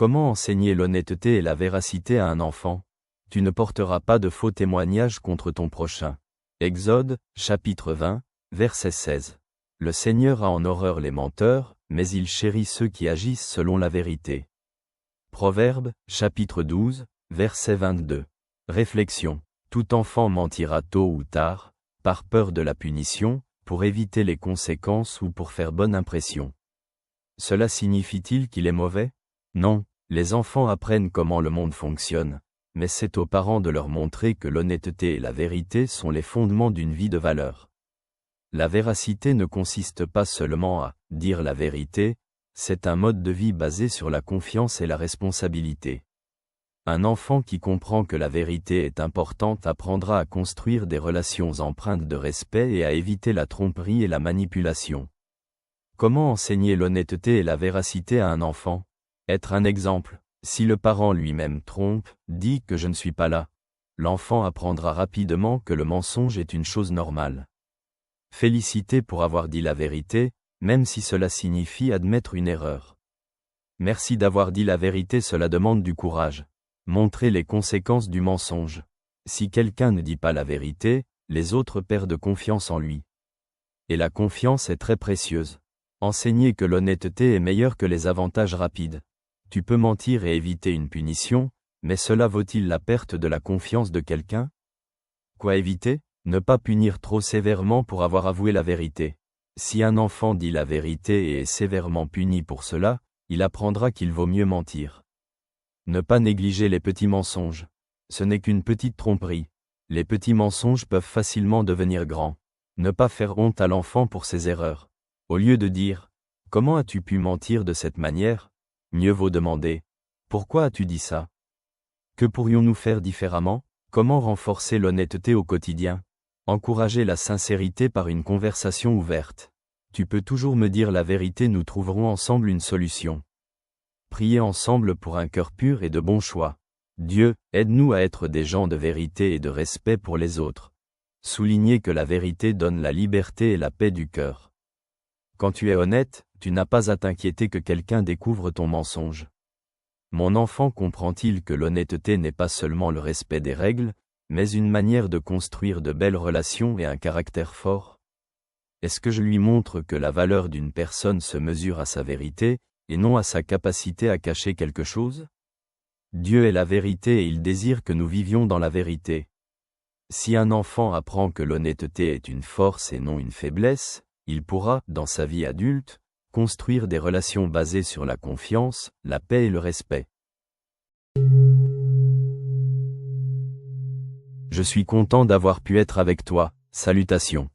Comment enseigner l'honnêteté et la véracité à un enfant? Tu ne porteras pas de faux témoignages contre ton prochain. Exode, chapitre 20, verset 16. Le Seigneur a en horreur les menteurs, mais il chérit ceux qui agissent selon la vérité. Proverbes, chapitre 12, verset 22. Réflexion. Tout enfant mentira tôt ou tard, par peur de la punition, pour éviter les conséquences ou pour faire bonne impression. Cela signifie-t-il qu'il est mauvais? Non, les enfants apprennent comment le monde fonctionne, mais c'est aux parents de leur montrer que l'honnêteté et la vérité sont les fondements d'une vie de valeur. La véracité ne consiste pas seulement à dire la vérité, c'est un mode de vie basé sur la confiance et la responsabilité. Un enfant qui comprend que la vérité est importante apprendra à construire des relations empreintes de respect et à éviter la tromperie et la manipulation. Comment enseigner l'honnêteté et la véracité à un enfant? Être un exemple. Si le parent lui-même trompe, dit que je ne suis pas là, l'enfant apprendra rapidement que le mensonge est une chose normale. Féliciter pour avoir dit la vérité, même si cela signifie admettre une erreur. Merci d'avoir dit la vérité, cela demande du courage. Montrer les conséquences du mensonge. Si quelqu'un ne dit pas la vérité, les autres perdent confiance en lui. Et la confiance est très précieuse. Enseigner que l'honnêteté est meilleure que les avantages rapides. Tu peux mentir et éviter une punition, mais cela vaut-il la perte de la confiance de quelqu'un? Quoi éviter? Ne pas punir trop sévèrement pour avoir avoué la vérité. Si un enfant dit la vérité et est sévèrement puni pour cela, il apprendra qu'il vaut mieux mentir. Ne pas négliger les petits mensonges. Ce n'est qu'une petite tromperie. Les petits mensonges peuvent facilement devenir grands. Ne pas faire honte à l'enfant pour ses erreurs. Au lieu de dire « Comment as-tu pu mentir de cette manière ?» mieux vaut demander « Pourquoi as-tu dit ça ?» Que pourrions-nous faire différemment? Comment renforcer l'honnêteté au quotidien? Encourager la sincérité par une conversation ouverte. Tu peux toujours me dire la vérité, nous trouverons ensemble une solution. Prier ensemble pour un cœur pur et de bons choix. Dieu, aide-nous à être des gens de vérité et de respect pour les autres. Souligner que la vérité donne la liberté et la paix du cœur. Quand tu es honnête, tu n'as pas à t'inquiéter que quelqu'un découvre ton mensonge. Mon enfant comprend-il que l'honnêteté n'est pas seulement le respect des règles, mais une manière de construire de belles relations et un caractère fort? Est-ce que je lui montre que la valeur d'une personne se mesure à sa vérité, et non à sa capacité à cacher quelque chose? Dieu est la vérité et il désire que nous vivions dans la vérité. Si un enfant apprend que l'honnêteté est une force et non une faiblesse, il pourra, dans sa vie adulte, construire des relations basées sur la confiance, la paix et le respect. Je suis content d'avoir pu être avec toi. Salutations.